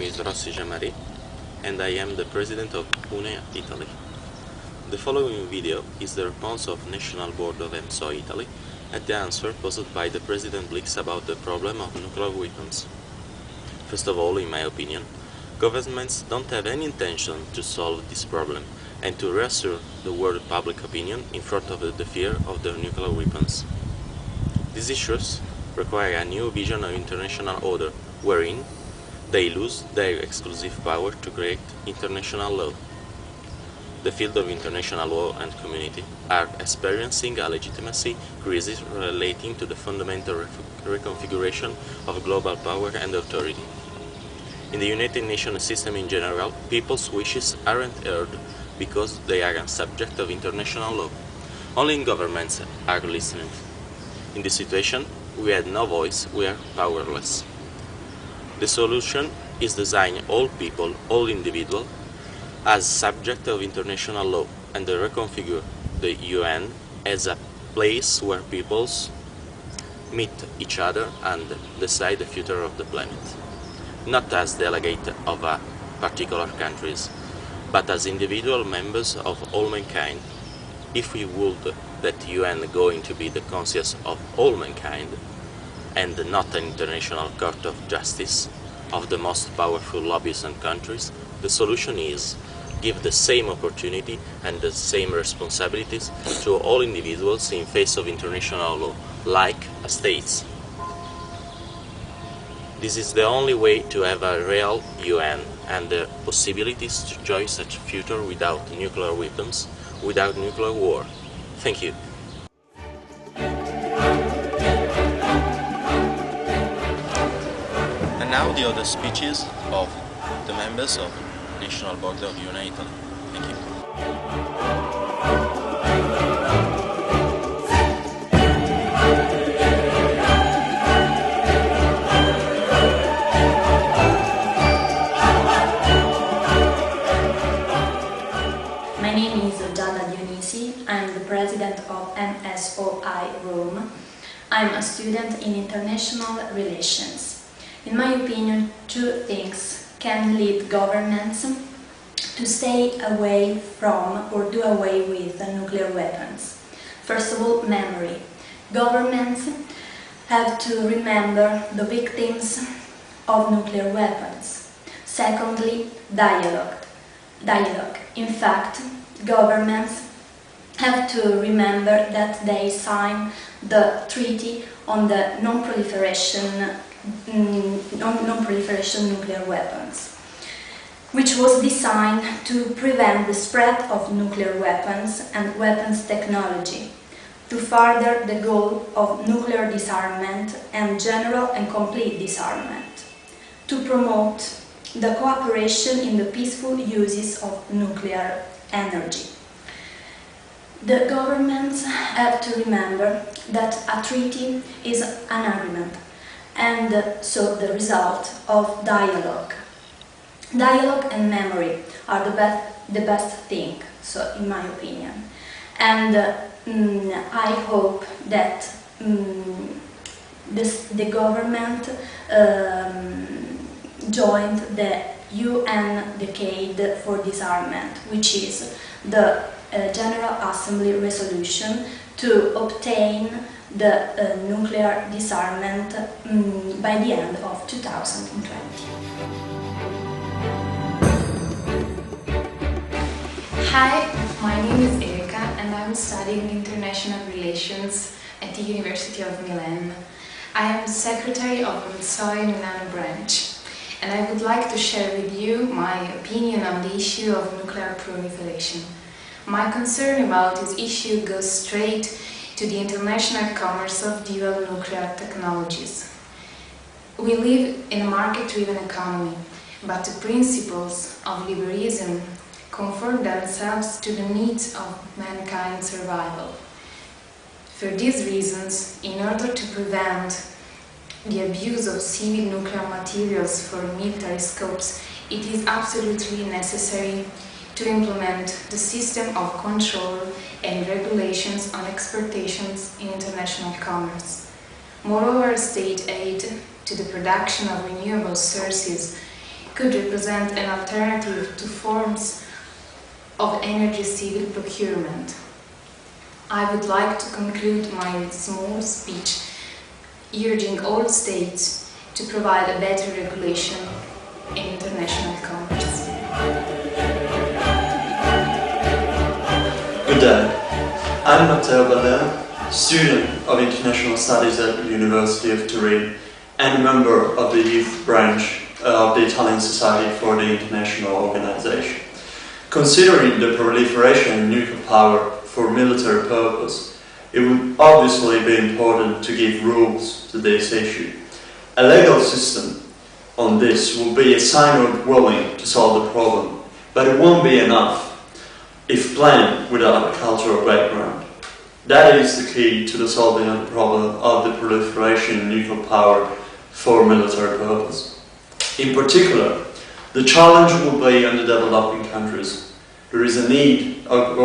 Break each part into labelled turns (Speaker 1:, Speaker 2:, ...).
Speaker 1: name is Rossi Giamari and I am the president of UNE Italy. The following video is the response of National Board of MSOI Italy at the answer posed by the President Blix about the problem of nuclear weapons. First of all, in my opinion, governments don't have any intention to solve this problem and to reassure the world public opinion in front of the fear of the nuclear weapons. These issues require a new vision of international order, wherein they lose their exclusive power to create international law. The field of international law and community are experiencing a legitimacy crisis relating to the fundamental reconfiguration of global power and authority. In the United Nations system in general, people's wishes aren't heard because they are a subject of international law. Only in governments are listening. In this situation, we had no voice, we are powerless. The solution is design all people, all individuals, as subject of international law and reconfigure the UN as a place where peoples meet each other and decide the future of the planet. Not as delegate of a particular countries, but as individual members of all mankind. If we would that UN going to be the conscience of all mankind, and not an international court of justice of the most powerful lobbies and countries, the solution is give the same opportunity and the same responsibilities to all individuals in face of international law, like states. This is the only way to have a real UN and the possibilities to enjoy such a future without nuclear weapons, without nuclear war. Thank you. And now the other speeches of the members of National Board of UNE Italy. Thank you.
Speaker 2: My name is I'm the president of MSOI Rome. I'm a student in international relations. In my opinion, two things can lead governments to stay away from or do away with nuclear weapons. First of all, memory. Governments have to remember the victims of nuclear weapons. Secondly, dialogue. In fact, governments have to remember that they signed the Treaty on the non-proliferation nuclear weapons, which was designed to prevent the spread of nuclear weapons and weapons technology, to further the goal of nuclear disarmament and general and complete disarmament, to promote the cooperation in the peaceful uses of nuclear energy. The governments have to remember that a treaty is an agreement, and so the result of dialogue. Dialogue and memory are the best thing, so in my opinion. And I hope that the government joined the UN Decade for Disarmament, which is the General Assembly resolution to obtain the nuclear disarmament by the end of 2020.
Speaker 3: Hi, my name is Erika and I'm studying International Relations at the University of Milan. I am Secretary of MSOI Milano branch and I would like to share with you my opinion on the issue of nuclear proliferation. My concern about this issue goes straight to the international commerce of dual nuclear technologies. We live in a market-driven economy, but the principles of liberalism conform themselves to the needs of mankind's survival. For these reasons, in order to prevent the abuse of civil nuclear materials for military scopes, it is absolutely necessary to implement the system of control and regulations on exportations in international commerce. Moreover, state aid to the production of renewable sources could represent an alternative to forms of energy civil procurement. I would like to conclude my small speech urging all states to provide a better regulation in international commerce.
Speaker 4: Good day. I'm Matteo Ballera, student of International Studies at the University of Turin and member of the youth branch of the Italian Society for the International Organization. Considering the proliferation of nuclear power for military purpose, it would obviously be important to give rules to this issue. A legal system on this will be a sign of willing to solve the problem, but it won't be enough if planned without a cultural background. That is the key to the solving of the problem of the proliferation of nuclear power for military purpose. In particular, the challenge will be on the developing countries. There is a need of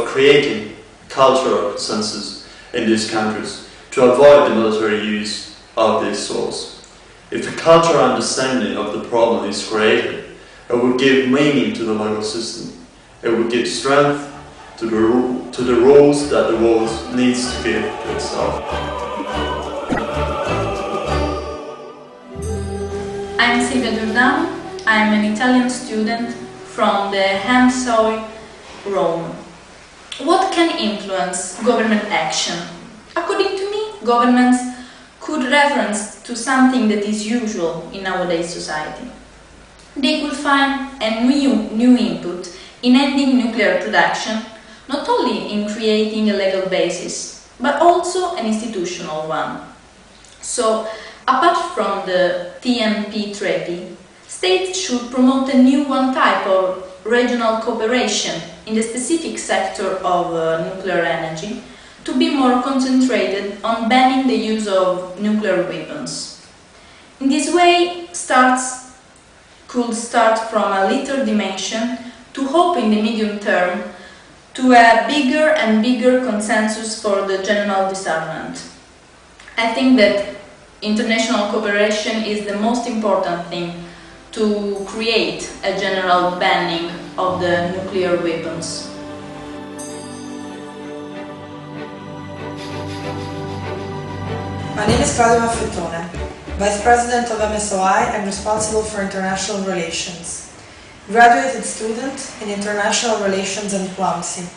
Speaker 4: creating cultural consensus in these countries to avoid the military use of this source. If a cultural understanding of the problem is created, it would give meaning to the legal system. It would give strength to the rules that the world needs to give to itself.
Speaker 2: I'm Silvia Giordano. I'm an Italian student from the MSOI, Rome. What can influence government action? According to me, governments could reference to something that is usual in nowadays society. They could find a new input in ending nuclear production, not only in creating a legal basis, but also an institutional one. So, apart from the TNP treaty, states should promote a new type of regional cooperation in the specific sector of nuclear energy to be more concentrated on banning the use of nuclear weapons. In this way, could start from a little dimension to hope in the medium term to a bigger and bigger consensus for the general disarmament. I think that international cooperation is the most important thing to create a general banning of the nuclear weapons.
Speaker 5: My name is Claudia Maffettone, Vice President of MSOI and responsible for international relations. Graduated student in international relations and diplomacy.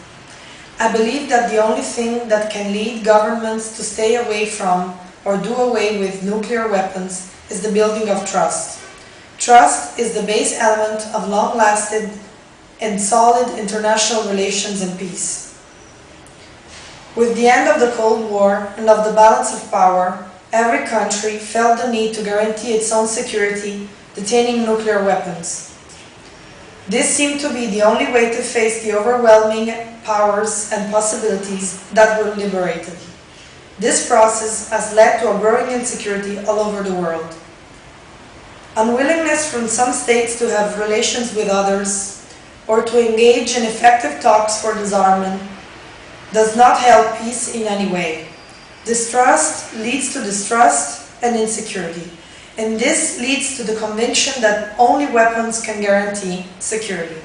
Speaker 5: I believe that the only thing that can lead governments to stay away from or do away with nuclear weapons is the building of trust. Trust is the base element of long-lasting and solid international relations and peace. With the end of the Cold War and of the balance of power, every country felt the need to guarantee its own security, detaining nuclear weapons. This seemed to be the only way to face the overwhelming powers and possibilities that were liberated. This process has led to a growing insecurity all over the world. Unwillingness from some states to have relations with others or to engage in effective talks for disarmament does not help peace in any way. Distrust leads to distrust and insecurity, and this leads to the conviction that only weapons can guarantee security.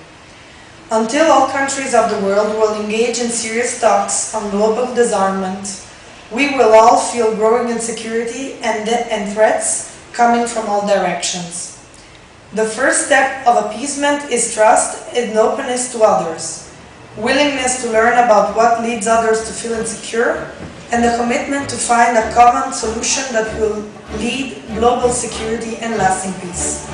Speaker 5: Until all countries of the world will engage in serious talks on global disarmament, we will all feel growing insecurity and threats coming from all directions. The first step of appeasement is trust and openness to others, willingness to learn about what leads others to feel insecure, and the commitment to find a common solution that will lead global security and lasting peace.